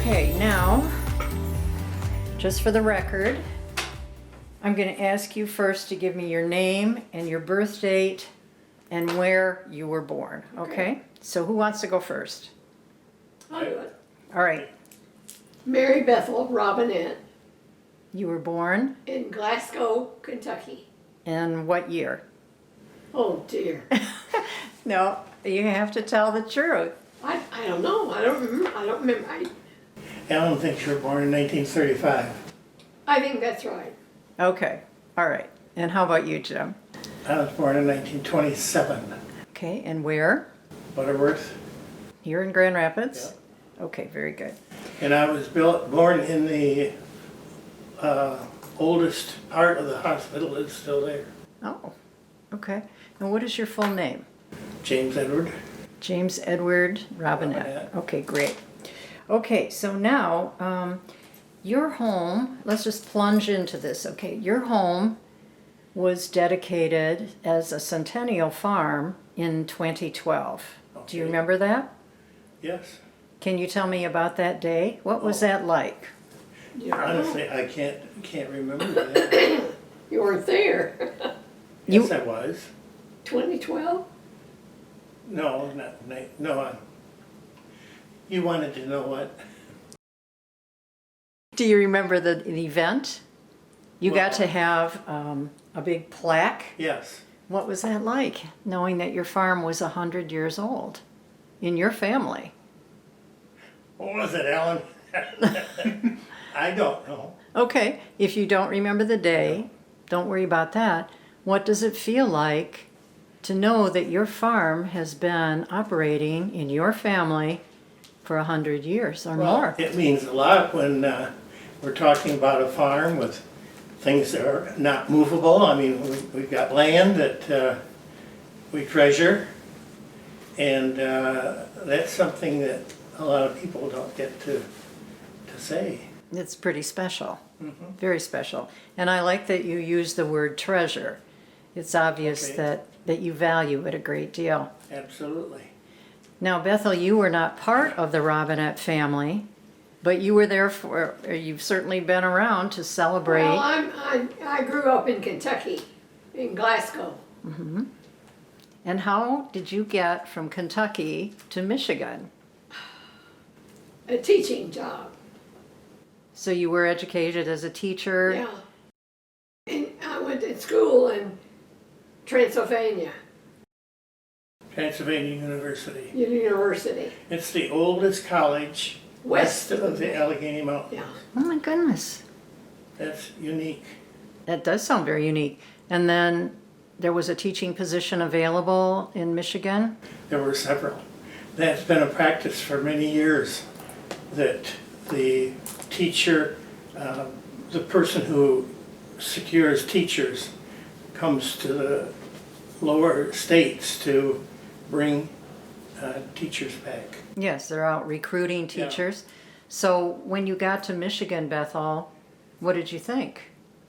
Okay, now, just for the record, I'm going to ask you first to give me your name and your birth date and where you were born, okay? So who wants to go first? I'll do it. All right, Mary Bethel Robinette you were born in Glasgow, Kentucky. in what year? Oh dear. No, you have to tell the truth. I don't know. I don't remember. Allen thinks you were born in 1935. I think that's right. Okay, all right. And how about you, Jim? I was born in 1927. Okay, and where? Butterworth. Here in Grand Rapids? Okay, very good. And I was born in the oldest part of the hospital that's still there. Oh, okay. And what is your full name? James Edward. James Edward Robinette. Robinette. Okay, great. Okay, so now your home, let's just plunge into this, okay? Your home was dedicated as a centennial farm in 2012. Do you Okay. remember that? Yes. Can you tell me about that day? What was that like? Honestly, I can't remember that. You weren't there. Yes, I was. 2012? No, no. You wanted to know what? Do you remember the event? You got Well- to have a big plaque. Yes. What was that like, knowing that your farm was 100 years old in your family? What was it, Alan? I don't know. Okay, if you don't remember the day, don't worry about that. What does it feel like to know that your farm has been operating in your family for 100 years or more? It means a lot when we're talking about a farm with things that are not movable. I mean, we've got land that we treasure, and that's something that a lot of people don't get to say. It's pretty special, very special. And I like that you use the word treasure. It's obvious Okay. that you value it a great deal. Absolutely. Now, Bethel, you were not part of the Robinette family, but you were there you've certainly been around to celebrate. Well, I grew up in Kentucky, in Glasgow. And how did you get from Kentucky to Michigan? A teaching job. So you were educated as a teacher? Yeah. And I went to school in Transylvania Pennsylvania University. University. It's the oldest college west of the Allegheny Mountains. Yeah. Oh my goodness. That's unique. That does sound very unique. And then there was a teaching position available in Michigan? There were several. That's been a practice for many years, that the teacher, the person who secures teachers, comes to the lower states to bring teachers back. Yes, they're out recruiting teachers. So when you got to Michigan, Bethel, what did you think?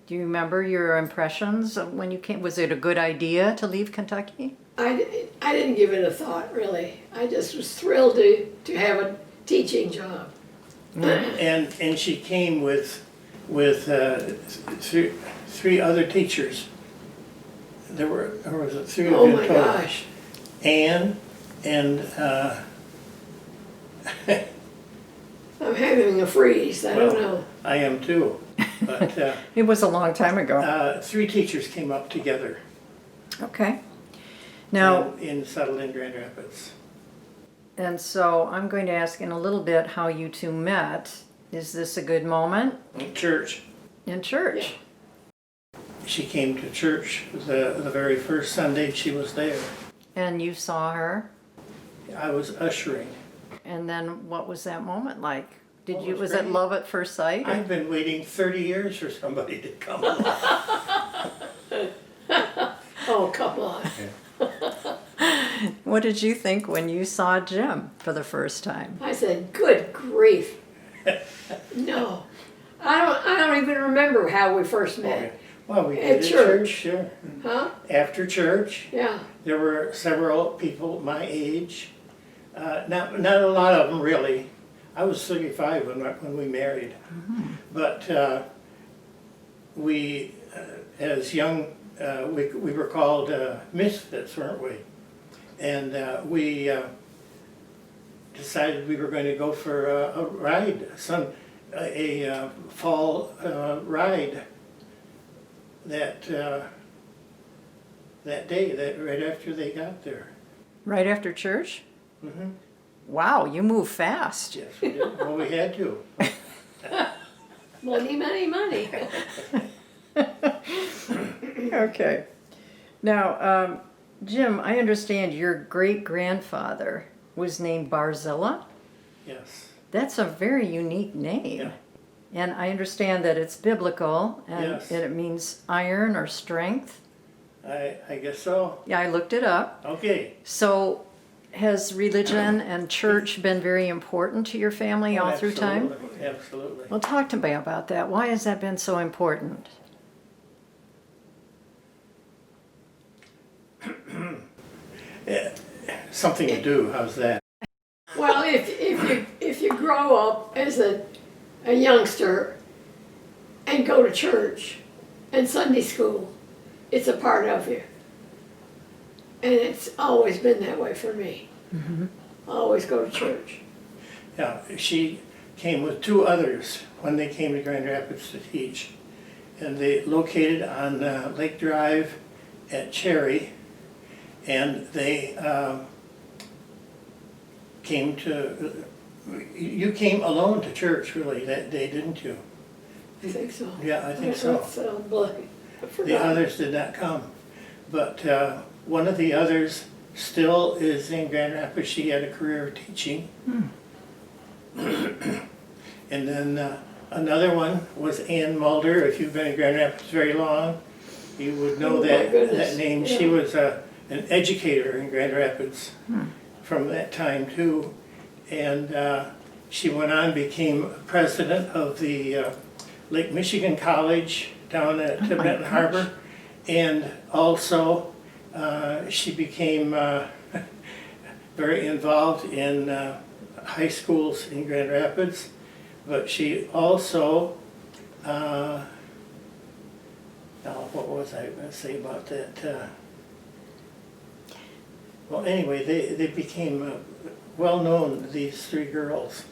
Do you remember your impressions of when you came? Was it a good idea to leave Kentucky? I didn't give it a thought, really. I just was thrilled to have a teaching job. And she came with three other teachers. There was three of Oh you my total. gosh. Anne and I'm having a freeze. I don't know. I am too. But It was a long time ago. three teachers came up together Okay. Now, settled in Grand Rapids. and so I'm going to ask in a little bit how you two met. Is this a good moment? In church. In church? She came to church the very first Sunday she was there. And you saw her? I was ushering. And then what was that moment like? Well, it was Was it great. love at first sight? I've been waiting 30 years for somebody to come along. Oh, come on. What did you think when you saw Jim for the first time? I said, good grief. No. I don't even remember how we first met. Well, we At did at church. sure. Huh? After church, Yeah. there were several people my age. Not a lot of them really. I was 35 when we married. But we, as young, we were called misfits, weren't we? And we decided we were going to go for a ride, a fall ride that day, right after they got there. Right after church? Mm-hmm. Wow, you move fast. Yes, we did. Well, we had to. Money, money, money. Okay. Now, Jim, I understand your great-grandfather was named Barzilla. Yes. That's a very unique name. Yeah. And I understand that it's biblical and Yes. it means iron or strength. I guess so. Yeah, I looked it up. Okay. So has religion and church been very important to your family all through time? Absolutely, absolutely. Well, talk to me about that. Why has that been so important? Something to do, how's that? Well, if you grow up as a youngster and go to church and Sunday school, it's a part of you. And it's always been that way for me. I always go to church. Yeah, she came with two others when they came to Grand Rapids to teach. And they located on Lake Drive at Cherry. And they you came alone to church really that day, didn't you? I think so. Yeah, I think so. I forgot. The others did not come. But one of the others still is in Grand Rapids. She had a career of teaching. And then another one was Ann Mulder. If you've been in Grand Rapids very long, you would know Oh, my that goodness. name. Yeah. She was an educator in Grand Rapids from that time too. And she went on, became president of the Lake Michigan College down at my Benton gosh. Harbor. And also she became very involved in high schools in Grand Rapids. But she also, now what was I going to say about that? Well, anyway, they became well known, these three girls.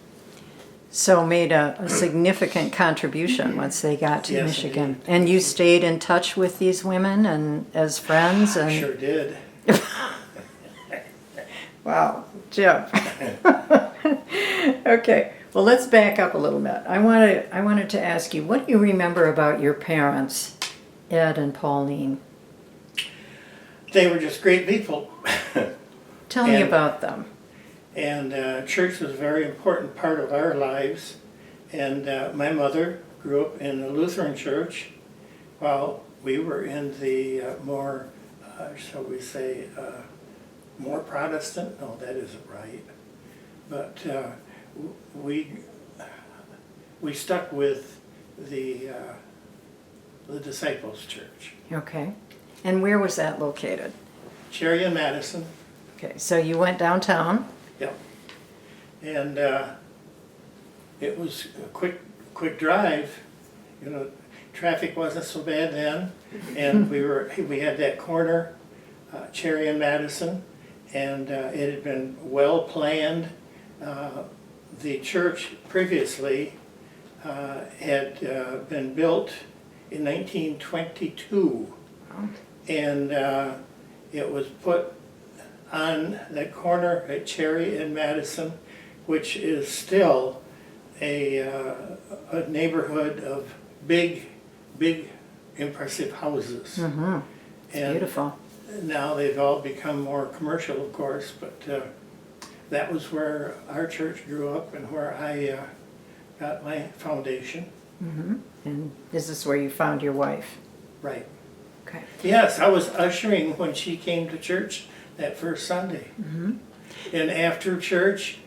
So made a significant contribution once they got to Yes, Michigan. indeed. And you stayed in touch with these women and as friends and Sure did. wow, Jim. Okay, well let's back up a little bit. I wanted to ask you, what do you remember about your parents, Ed and Pauline? They were just great people. Tell me And- about them. And church was a very important part of our lives. And my mother grew up in a Lutheran church while we were in the more, shall we say, more Protestant? No, that isn't right. But we stuck with the Disciples Church. Okay. And where was that located? Cherry and Madison. Okay, so you went downtown. Yep. And it was a quick drive. You know, traffic wasn't so bad then, and we had that corner, Cherry and Madison, and it had been well planned. The church previously had been built in 1922, and it was put on that corner at Cherry and Madison, which is still a neighborhood of big, impressive houses. Mm-hmm. And Beautiful. now they've all become more commercial, of course, but that was where our church grew up and where I got my foundation. Mm-hmm. And is this where you found your wife? Right. Okay. Yes, I was ushering when she came to church that first Sunday. Mm-hmm. And after church,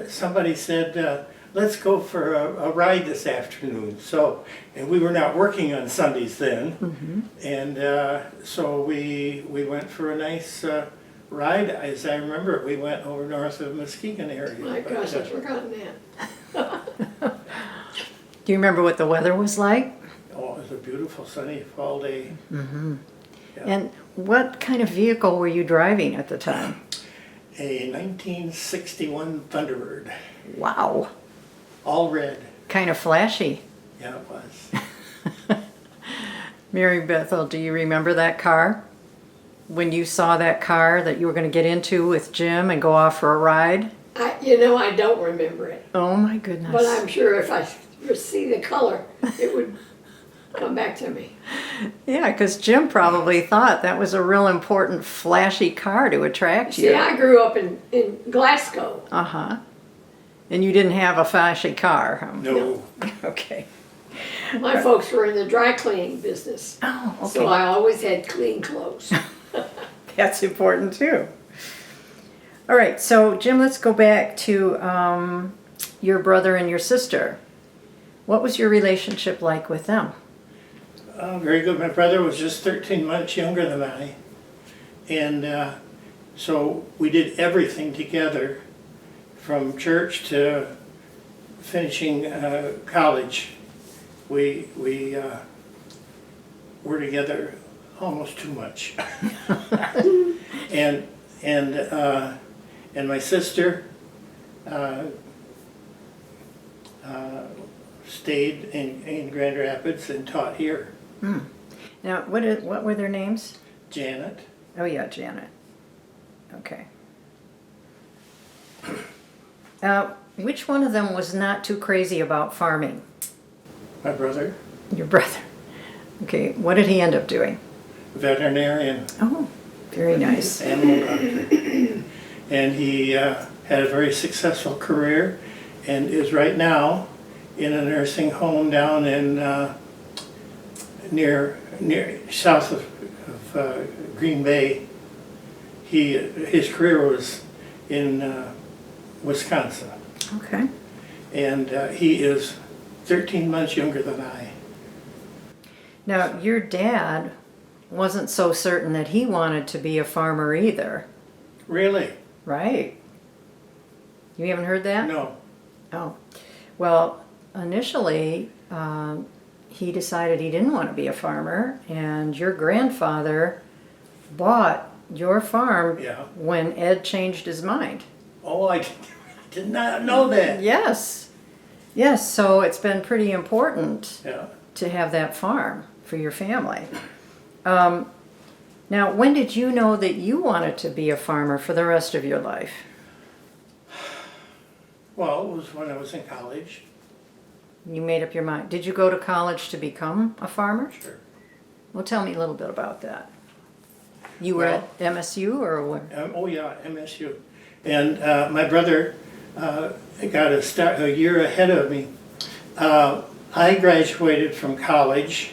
somebody said, let's go for a ride this afternoon. So, and we were not working on Sundays then. Mm-hmm. And so we went for a nice ride, as I remember, we went over north of Muskegon area. My but, gosh, I've forgotten that. Do you remember what the weather was like? Oh, it was a beautiful sunny fall day. Mm-hmm. Yeah. And what kind of vehicle were you driving at the time? A 1961 Thunderbird, Wow, all red. kind of flashy. Yeah, it was. Mary Bethel, do you remember that car? When you saw that car that you were going to get into with Jim and go off for a ride? I don't remember it, Oh my goodness. but I'm sure if I see the color, it would come back to me. Yeah, because Jim probably thought that was a real important flashy car to attract you. See, I grew up in Glasgow. Uh-huh. And you didn't have a flashy car, huh? No. Okay. My folks were in the dry cleaning business, Oh, okay. so I always had clean clothes. That's important too. All right, so Jim, let's go back to your brother and your sister. What was your relationship like with them? Very good. My brother was just 13 months younger than I. And so we did everything together from church to finishing college. We were together almost too much. and my sister stayed in Grand Rapids and taught here. Now, what were their names? Janet. Oh yeah, Janet. Okay. Which one of them was not too crazy about farming? My brother, Your brother. Okay, what did he end up doing? veterinarian, Oh, very nice. animal doctor. And he had a very successful career and is right now in a nursing home down in near south of Green Bay. His career was in Wisconsin. Okay. And he is 13 months younger than I. Now, your dad wasn't so certain that he wanted to be a farmer either, Really? right? You haven't heard that? No. Oh. Well, initially, he decided he didn't want to be a farmer, and your grandfather bought your farm Yeah. when Ed changed his mind. Oh, I did not know that. Yes. Yes, so it's been pretty important Yeah. to have that farm for your family. Now, when did you know that you wanted to be a farmer for the rest of your life? Well, it was when I was in college. You made up your mind. Did you go to college to become a farmer? Sure. Well, tell me a little bit about that. You were at MSU or where? Oh yeah, MSU. And my brother got a start a year ahead of me. I graduated from college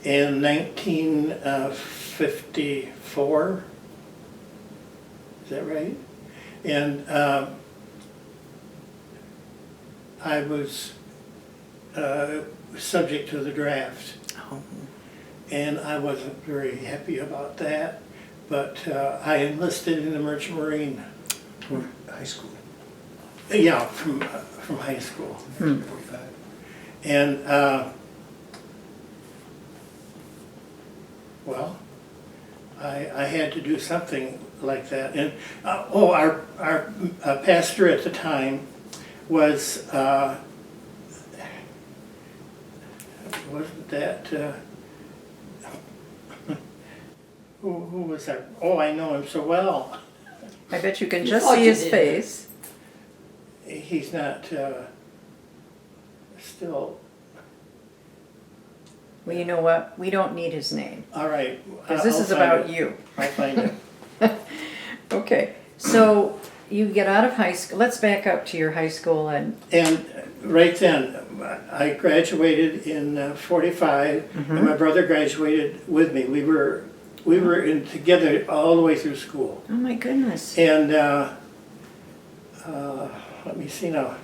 in 1954. Is that right? And I was subject to the draft. Oh. And I wasn't very happy about that, but I enlisted in the Merchant Marine. From high school. Yeah, from high school. 45. And well, I had to do something like that. And our pastor at the time was wasn't that who was that? Oh, I know him so well. I bet you can You just thought see you his did. face. He's not still. Well, you know what? We don't need his name. All right. Because this I'll is find about it. you. I'll find it. Okay, so you get out of high school. Let's back up to your high school and And right then, I graduated in '45, and my brother graduated with me. We were in together all the way through school. oh my goodness. And let me see now.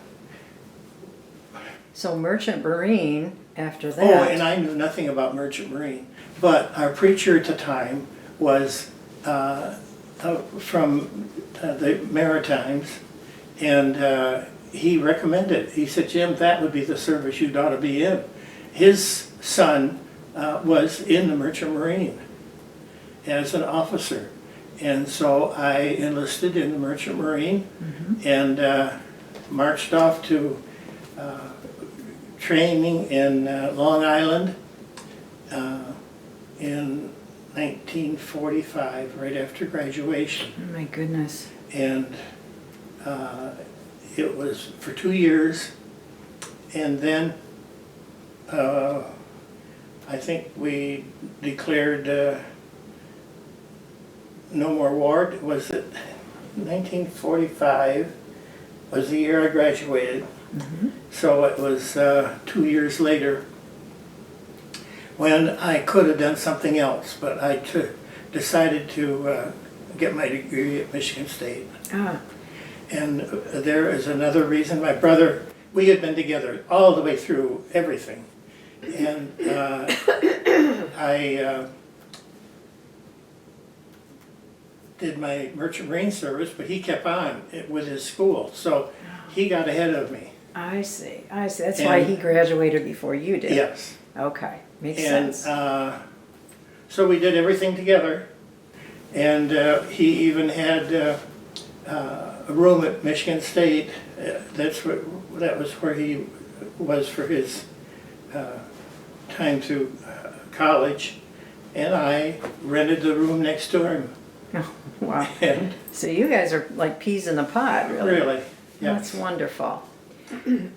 So Merchant Marine after that. Oh, and I knew nothing about Merchant Marine, but our preacher at the time was from the Maritimes, and he recommended. He said, "Jim, that would be the service you'd ought to be in." His son was in the Merchant Marine as an officer, and so I enlisted in the Merchant Marine and marched off to training in Long Island in 1945, right after graduation. Oh my goodness. And it was for 2 years, and then I think we declared no more war. Was it 1945 was the year I graduated? So it was 2 years later when I could have done something else, but I decided to get my degree at Michigan State. Ah, And there is another reason. My brother, we had been together all the way through everything. And I did my Merchant Marine service, but he kept on with his school. So he got ahead of me. I see. That's why he graduated before you did. Yes. Okay, makes And sense. so we did everything together. And he even had a room at Michigan State. That was where he was for his time through college. And I rented the room next to him. Oh, wow. And So you guys are like peas in the pod, really. really, That's yes. wonderful.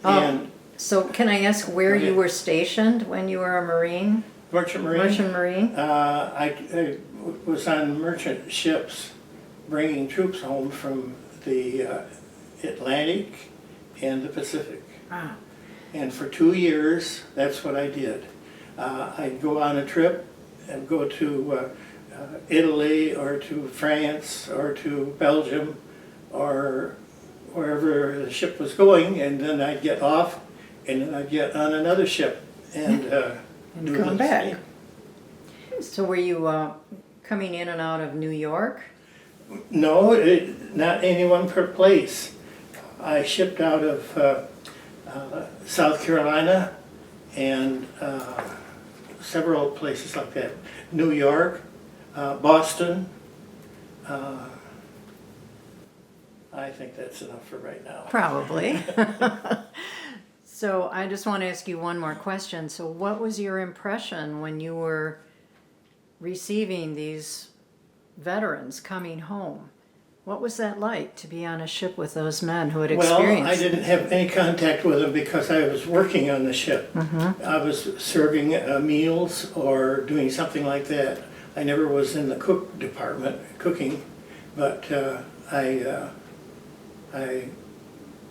And So can I ask where Go you ahead. were stationed when you were a Marine? Merchant Marine. Merchant Marine? I was on merchant ships bringing troops home from the Atlantic and the Pacific. Ah, And for 2 years, that's what I did. I'd go on a trip and go to Italy or to France or to Belgium or wherever the ship was going, and then I'd get off and then I'd get on another ship and do come the back. same. so were you coming in and out of New York? No, not any one per place. I shipped out of South Carolina and several places like that. New York, Boston. I think that's enough for right now. Probably. So I just want to ask you one more question. So what was your impression when you were receiving these veterans coming home? What was that like to be on a ship with those men who had Well, experienced? I didn't have any contact with them because I was working on the ship. I was serving meals or doing something like that. I never was in the cook department cooking, but I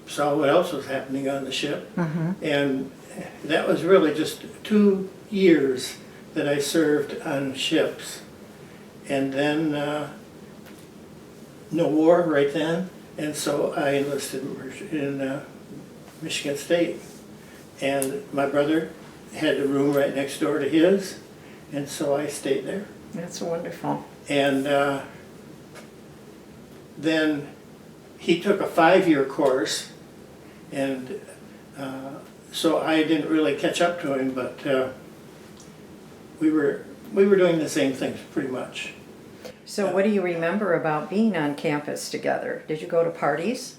saw what else was happening on the ship. And that was really just 2 years that I served on ships. And then no war right then, and so I enlisted in Michigan State. And my brother had a room right next door to his, and so I stayed there. That's wonderful. And then he took a 5-year course, and so I didn't really catch up to him, but we were doing the same things pretty much. So what do you remember about being on campus together? Did you go to parties?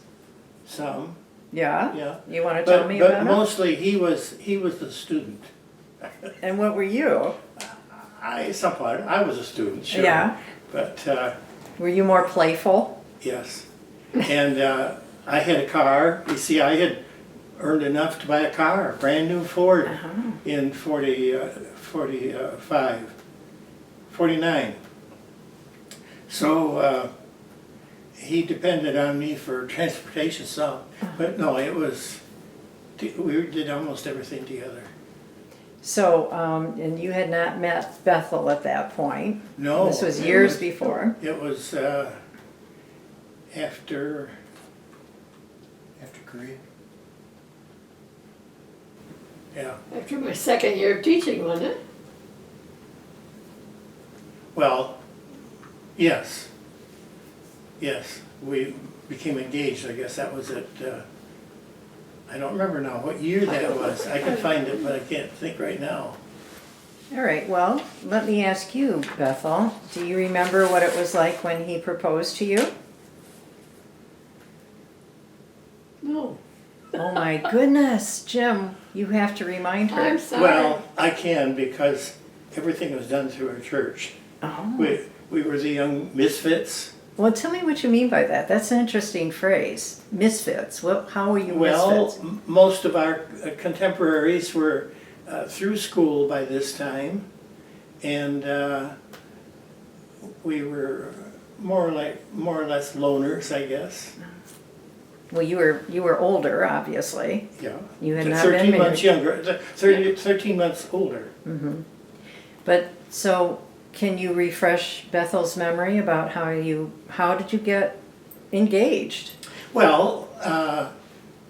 Some, Yeah? yeah. You want to tell me But about it? mostly he was the student. And what were you? I was a student, sure. Yeah. But Were you more playful? yes, and I had a car. You see, I had earned enough to buy a car, a brand new Ford, in 49. So he depended on me for transportation some, but no, we did almost everything together. So, and you had not met Bethel at that point. No. This was years before. It was after Korea? yeah. After my second year of teaching, wasn't it? Well, yes. Yes, we became engaged, I guess that was at, I don't remember now what year that was. I can find it, but I can't think right now. All right, well, let me ask you, Bethel, do you remember what it was like when he proposed to you? No, Oh my goodness, Jim, you have to remind her. I'm sorry. Well, I can because everything was done through our church. Oh. We were the young misfits. Well, tell me what you mean by that. That's an interesting phrase. Misfits. How are you Well, misfits? most of our contemporaries were through school by this time, and we were more or less loners, I guess. Well, you were older, obviously. Yeah. You had not 13 been months married. younger, 13 months older. But so, can you refresh Bethel's memory about how did you get engaged? Well,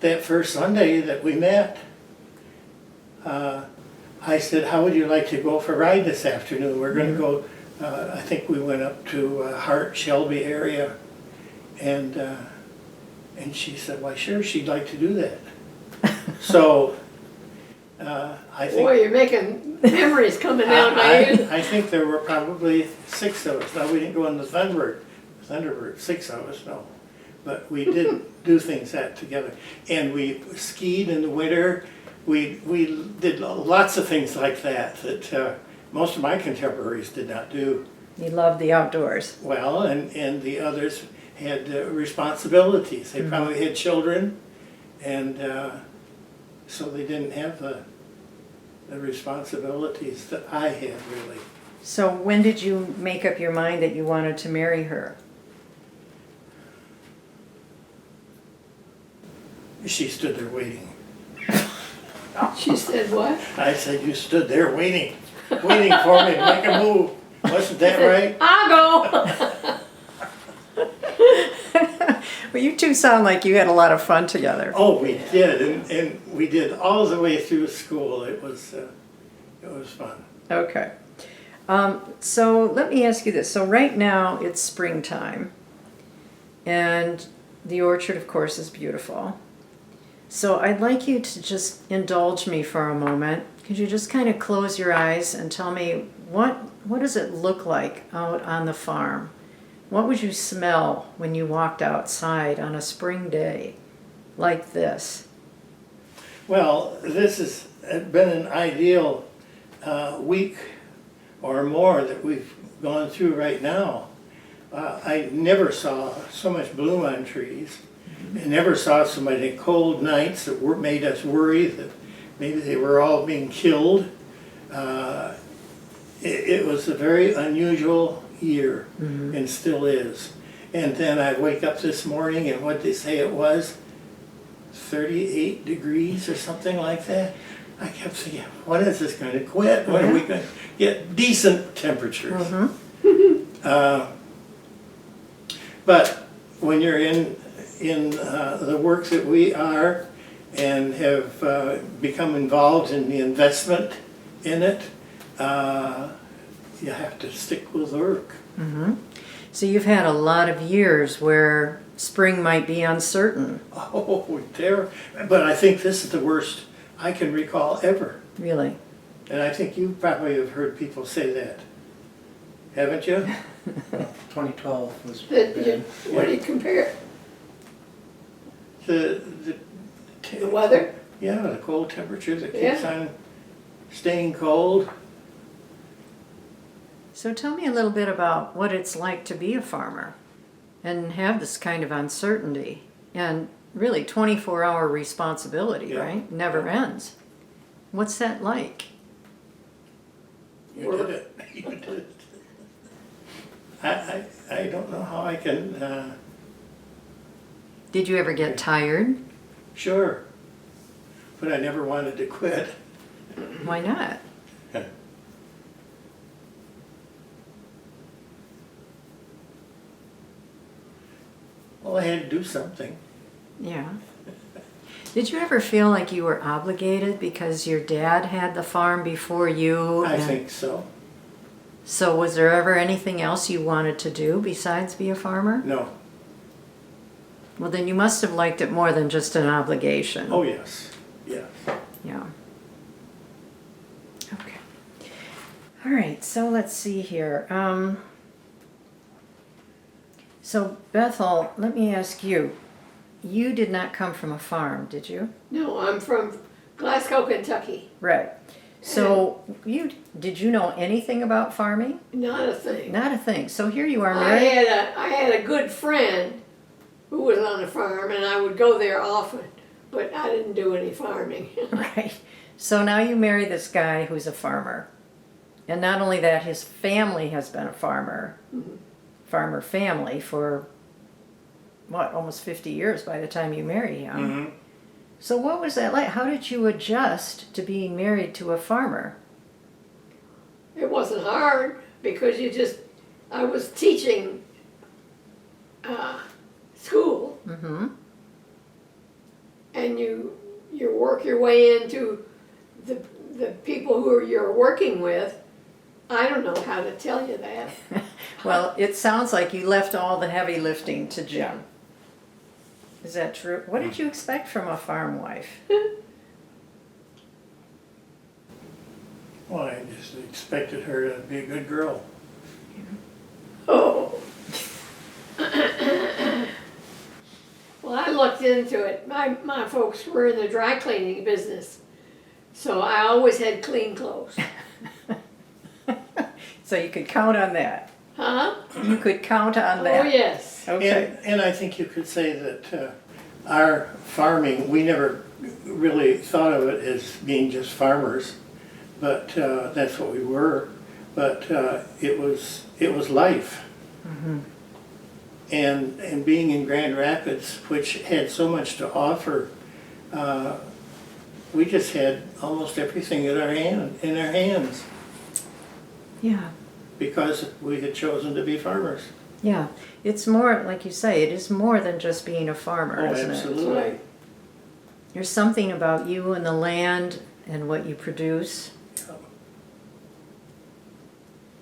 that first Sunday that we met, I said, how would you like to go for a ride this afternoon? We're going to go, I think we went up to Hart, Shelby area, and she said, why sure, she'd like to do that. So, I think... Boy, you're making memories coming out my ears. I think there were probably 6 of us. Now, we didn't go on the Thunderbird, 6 of us, no. But we did do things that together. And we skied in the winter. We did lots of things like that most of my contemporaries did not do. You loved the outdoors. Well, and the others had responsibilities. They probably had children, and so they didn't have the responsibilities that I had, really. So when did you make up your mind that you wanted to marry her? She stood there waiting. She said what? I said, you stood there waiting for me to make a move. Wasn't that right? I'll go. Well, you two sound like you had a lot of fun together. Oh, we did, and we did all the way through school. It was fun. Okay. So let me ask you this. So right now it's springtime, and the orchard, of course, is beautiful. So I'd like you to just indulge me for a moment. Could you just kind of close your eyes and tell me what does it look like out on the farm? What would you smell when you walked outside on a spring day like this? Well, this has been an ideal week or more that we've gone through right now. I never saw so much bloom on trees. I never saw so many cold nights that made us worry that maybe they were all being killed. It was a very unusual year, and still is. And then I wake up this morning, and what they say it was, 38 degrees or something like that. I kept thinking, when is this going to quit? When are we going to get decent temperatures? But when you're in the work that we are and have become involved in the investment in it, you have to stick with work. So you've had a lot of years where spring might be uncertain. Oh, terrible. But I think this is the worst I can recall ever. Really? And I think you probably have heard people say that. Haven't you? 2012 was That bad. what do you compare? The The weather? Yeah, the cold temperature that keeps Yeah. on staying cold. So tell me a little bit about what it's like to be a farmer and have this kind of uncertainty and really 24-hour responsibility, Yeah. right? Never ends. What's that like? You did it. You did it. I don't know how I can, Did you ever get tired? sure, but I never wanted to quit. Why not? Well, I had to do something. Yeah. Did you ever feel like you were obligated because your dad had the farm before you? I and- think so. So was there ever anything else you wanted to do besides be a farmer? No, Well, then you must have liked it more than just an obligation. Oh, yes, yes. Yeah. Okay. All right, so let's see here. So Bethel, let me ask you. You did not come from a farm, did you? No, I'm from Glasgow, Kentucky. Right. So did you know anything about farming? Not a thing. Not a thing. So here you are I married. had a good friend who was on a farm, and I would go there often, but I didn't do any farming. Right. So now you marry this guy who's a farmer. And not only that, his family has been a farmer. Farmer family for what, almost 50 years by the time you marry him. Mm-hmm. So what was that like? How did you adjust to being married to a farmer? It wasn't hard because I was teaching school, Mm-hmm. and you work your way into the people who you're working with. I don't know how to tell you that. Well, it sounds like you left all the heavy lifting to Jim. Is that true? What did you expect from a farm wife? Well, I just expected her to be a good girl. Oh. Well, I looked into it. My folks were in the dry cleaning business, so I always had clean clothes. So you could count on that. Huh? You could count on that. Oh, yes. Okay. And I think you could say that our farming, we never really thought of it as being just farmers, but that's what we were. But it was life. Mm-hmm. And being in Grand Rapids, which had so much to offer, we just had almost everything in our hands Yeah. because we had chosen to be farmers. Yeah. It's more, like you say, it is more than just being a farmer, Oh, isn't it? absolutely. Right. There's something about you and the land and what you produce.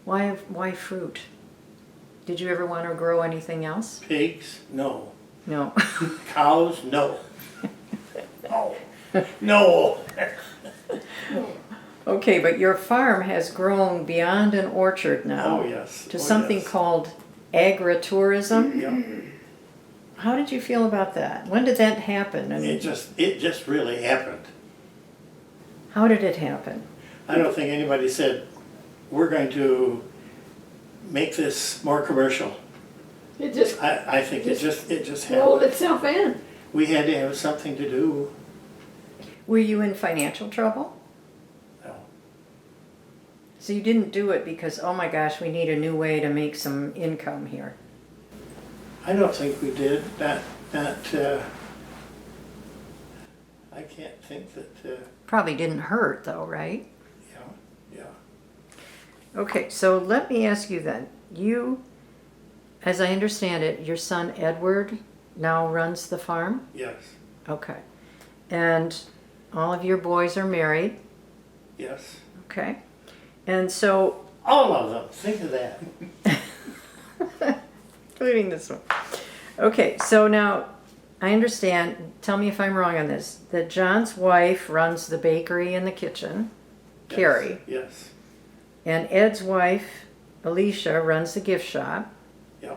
Why fruit? Did you ever want to grow anything else? Pigs? No. No. Cows? No. Oh, no. Okay, but your farm has grown beyond an orchard now Oh, yes. to Oh, something yes. called agritourism. Yeah. How did you feel about that? When did that happen? And It just really happened. how did it happen? I don't think anybody said, we're going to make this more commercial. It just I think it just rolled happened. itself in. We had to have something to do. Were you in financial trouble? No. So you didn't do it because, oh my gosh, we need a new way to make some income here. I don't think we did. I can't think that, Probably didn't hurt though, right? yeah. Okay, so let me ask you then. You, as I understand it, your son Edward now runs the farm? Yes, Okay. And all of your boys are married? yes. Okay. And so, All of them, think of that. including this one. Okay, so now I understand, tell me if I'm wrong on this, that John's wife runs the bakery and the kitchen, Yes, Carrie, Yes, and Ed's wife, Alicia, runs the gift shop, yeah,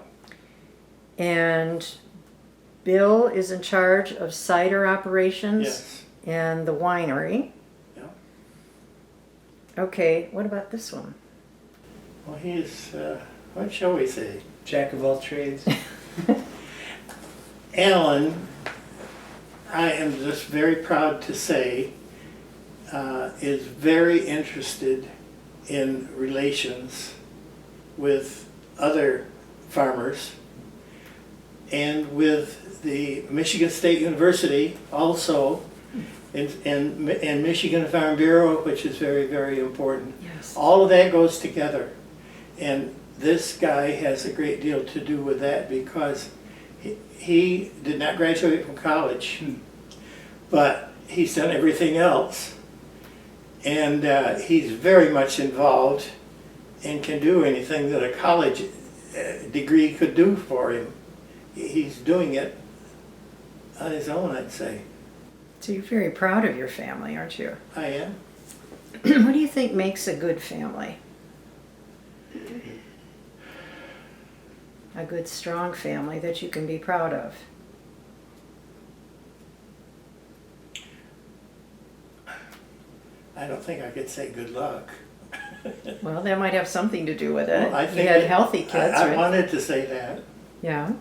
and Bill is in charge of cider operations yes, and the winery. yeah. Okay, what about this one? Well, he's, what shall we say? Jack of all trades. Allen, I am just very proud to say, is very interested in relations with other farmers and with the Michigan State University also, and Michigan Farm Bureau, which is very, very important. Yes. All of that goes together. And this guy has a great deal to do with that because he did not graduate from college, but he's done everything else. And he's very much involved and can do anything that a college degree could do for him. He's doing it on his own, I'd say. So you're very proud of your family, aren't you? I am. What do you think makes a good family? A good, strong family that you can be proud of. I don't think I could say good luck. Well, that might have something to do with it. Well, I You think had it- healthy kids, I right? wanted to say that. Yeah.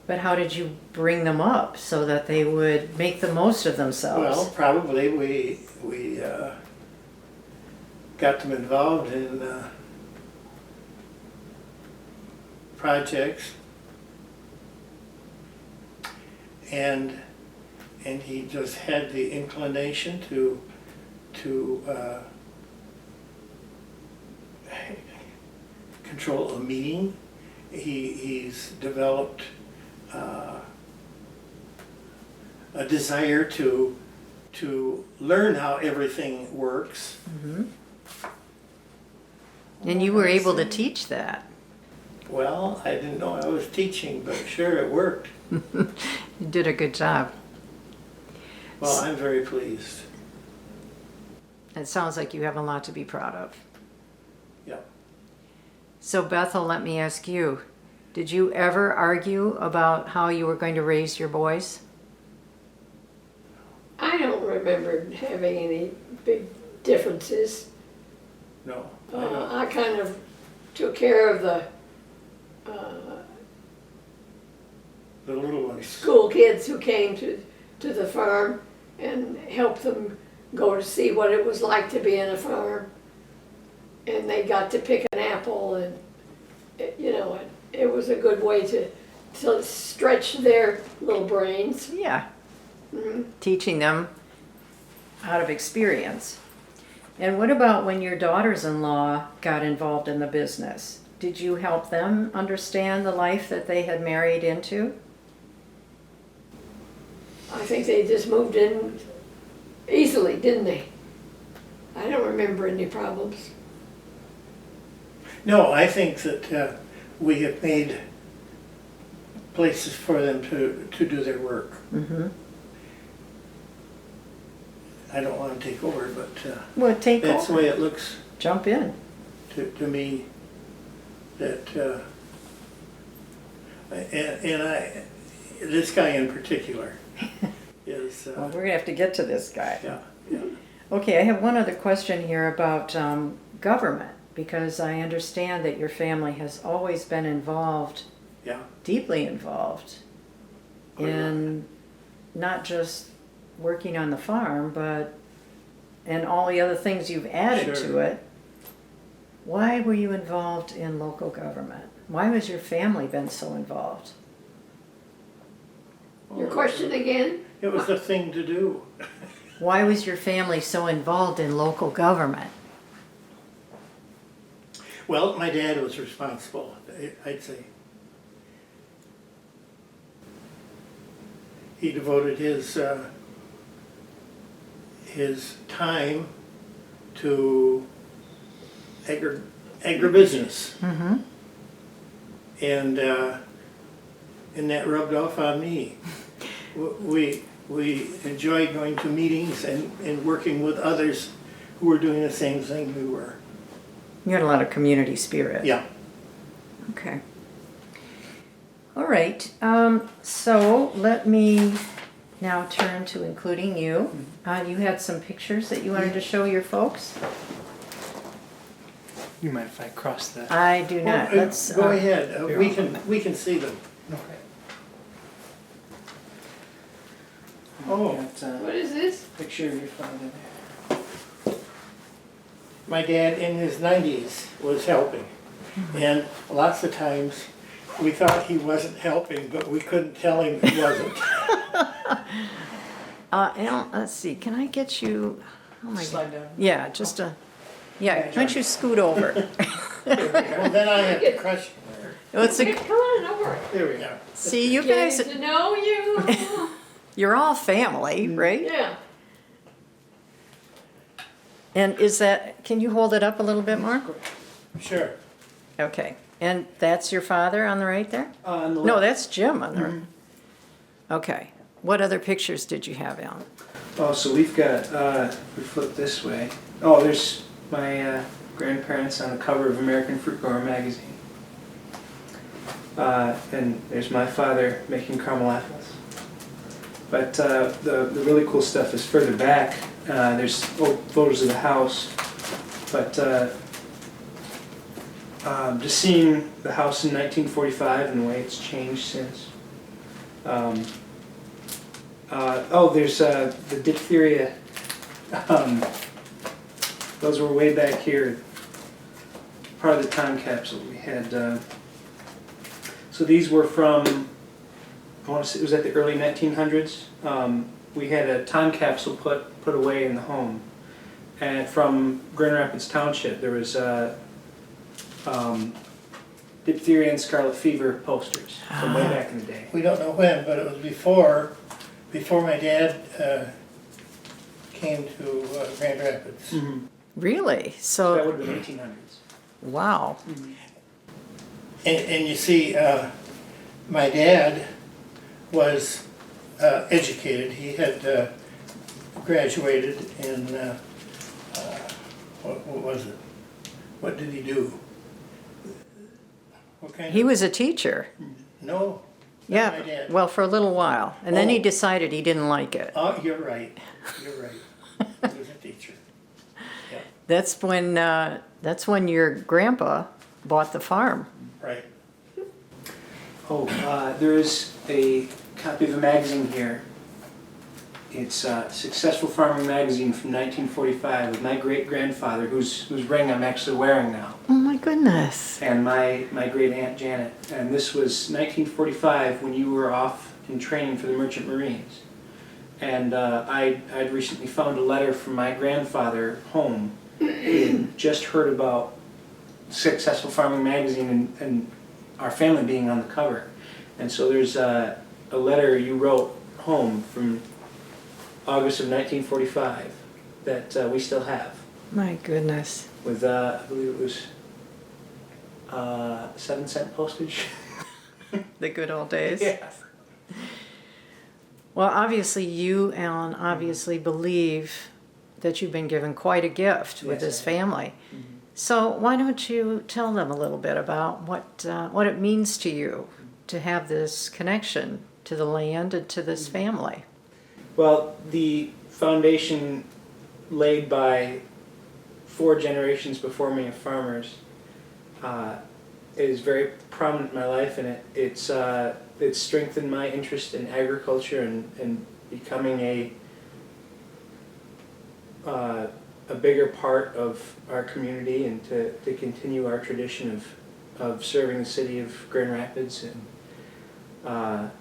But how did you bring them up so that they would make the most of themselves? Well, probably we got them involved in projects, and he just had the inclination to control a meeting. He's developed a desire to learn how everything works. And you were able to teach that. Well, I didn't know I was teaching, but sure it worked. You did a good job. Well, I'm very pleased. It sounds like you have a lot to be proud of. Yeah. So Bethel, let me ask you, did you ever argue about how you were going to raise your boys? I don't remember having any big differences. No, I don't. I kind of took care of the The little ones. school kids who came to the farm and helped them go to see what it was like to be in a farm. And they got to pick an apple, and it was a good way to stretch their little brains. Yeah. Mhm. Teaching them out of experience. And what about when your daughters-in-law got involved in the business? Did you help them understand the life that they had married into? I think they just moved in easily, didn't they? I don't remember any problems. No, I think that we have made places for them to do their work. Mm-hmm. I don't want to take over, but Well, take that's the over. way it looks Jump in. to me. That and I, this guy in particular is Well, we're gonna have to get to this guy. yeah, yeah. Okay, I have one other question here about government, because I understand that your family has always been involved, Yeah. deeply involved, Oh, yeah. in not just working on the farm, but and all the other things you've added to Sure. it. Why were you involved in local government? Why was your family been so involved? Your question again? It was the thing to do. Why was your family so involved in local government? Well, my dad was responsible, I'd say. He devoted his time to agribusiness, Mm-hmm. and that rubbed off on me. We enjoyed going to meetings and working with others who were doing the same thing we were. You had a lot of community spirit. Yeah. Okay. All right. So let me now turn to including you. You had some pictures that you wanted to show your folks? You mind if I cross that? I do not. Well, Let's go ahead. here. We can see them. Okay. Oh. Got What is this? picture of your father there. My dad in his 90s was helping, and lots of times we thought he wasn't helping, but we couldn't tell him he wasn't. Al, let's see. Can I get you? Oh my God. Slide down. Yeah, just a. Yeah. Why don't you scoot over? Well, then I have to crush him there. Let's Hey, come on over. There we go. see you guys. Getting to know you. You're all family, right? Yeah. And is that? Can you hold it up a little bit more? Sure. Okay. And that's your father on the right there? On the No, left. that's Jim on the right. Okay. What other pictures did you have, Alan? Oh, so we've got, we flip this way. Oh, there's my grandparents on the cover of American Fruit Grower magazine. And there's my father making caramel apples. But the really cool stuff is further back. There's old photos of the house. But just seeing the house in 1945 and the way it's changed since. There's the diphtheria. Those were way back here, part of the time capsule. We had, so these were from, I want to say it was at the early 1900s. We had a time capsule put away in the home. And from Grand Rapids Township, there was diphtheria and scarlet fever posters from way back in the day. We don't know when, but it was before my dad came to Grand Rapids. Mm-hmm. Really? So that So, would have been 1800s. wow. And you see, my dad was educated. He had graduated in, what was it? What did he do? What kind He of? was a teacher. No. my Yeah, dad. well, for a little while. And then he Oh. decided he didn't like it. Oh, you're right. You're right. He was a teacher. Yeah, That's when your grandpa bought the farm. right. Oh, there is a copy of a magazine here. It's Successful Farming Magazine from 1945 with my great-grandfather, whose ring I'm actually wearing now, Oh my goodness. and my great-aunt Janet. And this was 1945 when you were off in training for the Merchant Marines. And I'd recently found a letter from my grandfather home. He had just heard about Successful Farming Magazine and our family being on the cover. And so there's a letter you wrote home from August of 1945 that we still have My goodness. with, I believe it was 7-cent postage. The good old days. Yeah. Well, obviously you, Alan, obviously believe that you've been given quite a gift with Yes, this I family. So why don't you tell them a little bit about what it means to you to have this connection to the land and to this family? Well, the foundation laid by 4 generations before me of farmers is very prominent in my life, and it's strengthened my interest in agriculture and becoming a bigger part of our community, and to continue our tradition of serving the city of Grand Rapids. And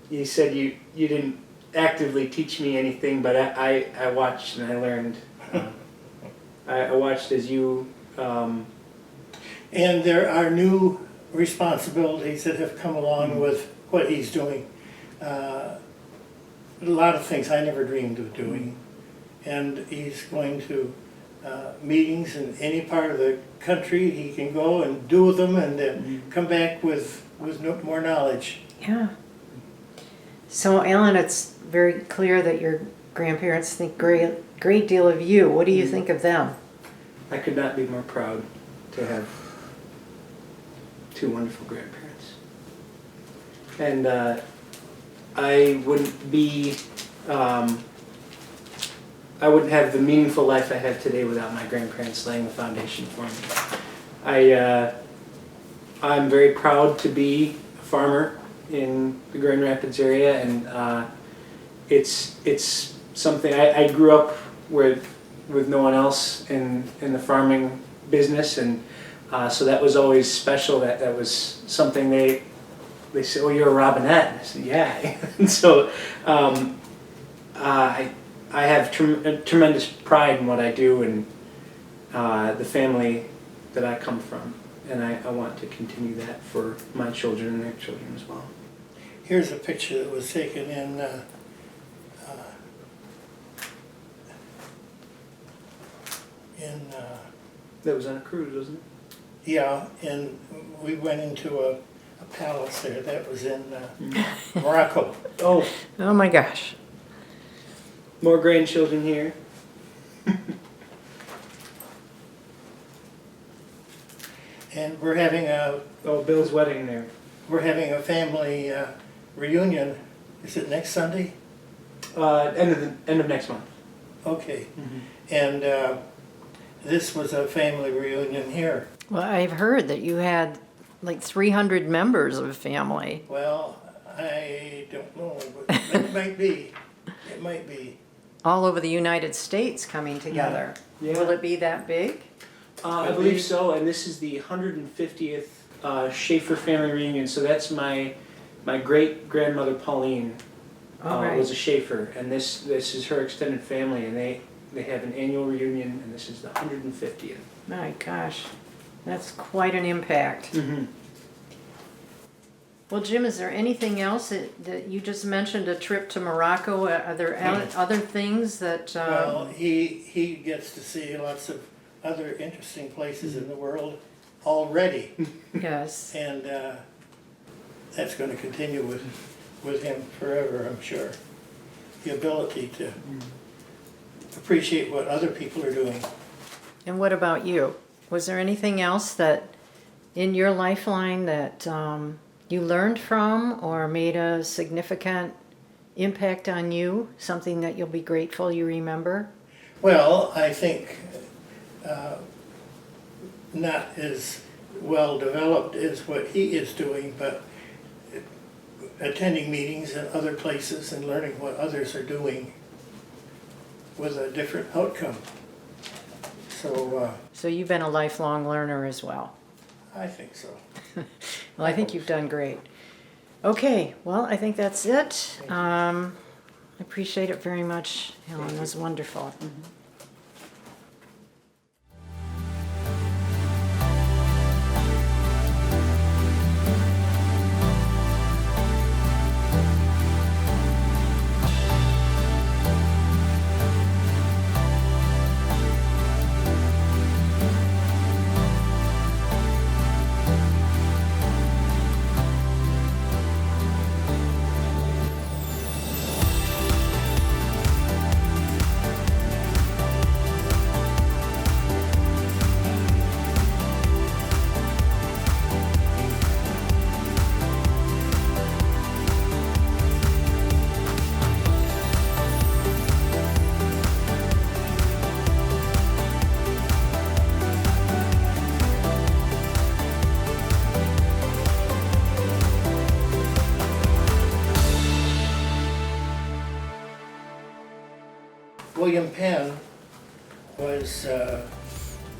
you said you didn't actively teach me anything, but I watched and I learned. I watched as you. And there are new responsibilities that have come along with what he's doing. A lot of things I never dreamed of doing. And he's going to meetings in any part of the country. He can go and do them and then come back with more knowledge. Yeah. So, Alan, it's very clear that your grandparents think great deal of you. What do you think of them? I could not be more proud to have 2 wonderful grandparents. And I wouldn't be, I wouldn't have the meaningful life I have today without my grandparents laying the foundation for me. I'm very proud to be a farmer in the Grand Rapids area, and it's something I grew up with no one else in the farming business, and so that was always special. That was something they said, "Oh, you're a Robinette." And I said, "Yeah." And so I have tremendous pride in what I do and the family that I come from, and I want to continue that for my children and their children as well. Here's a picture that was taken in That was on a cruise, wasn't it? yeah, and we went into a a palace there. That was in Morocco. Oh, Oh my gosh. more grandchildren here. And we're having a Bill's wedding there. family reunion. Is it next Sunday? End of next month. Okay. And this was a family reunion here. Well, I've heard that you had like 300 members of a family. Well, I don't know, but it might be. It might be. All over the United States coming together. Yeah. Will it be that big? I believe so, and this is the 150th Schaefer family reunion. So that's my great grandmother Pauline was a Schaefer, and this is her extended family, and they have an annual reunion, and this is the 150th. My gosh, that's quite an impact. Mm-hmm. Well, Jim, is there anything else that you just mentioned a trip to Morocco? Are there other things that? Well, he gets to see lots of other interesting places in the world already, Yes. and that's going to continue with him forever, I'm sure. The ability to appreciate what other people are doing. And what about you? Was there anything else that in your lifeline that you learned from or made a significant impact on you? Something that you'll be grateful you remember? Well, I think not as well developed as what he is doing, but attending meetings in other places and learning what others are doing with a different outcome. So So you've been a lifelong learner as well. I think so. Well, I think you've done great. Okay, well, I think that's it. I appreciate it very much, Helen. It was wonderful. William Penn was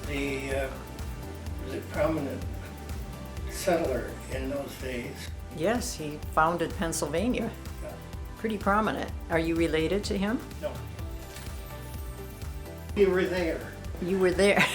the prominent settler in those days. Yes, he founded Pennsylvania. Pretty prominent. Are you related to him? No. You were there. You were there.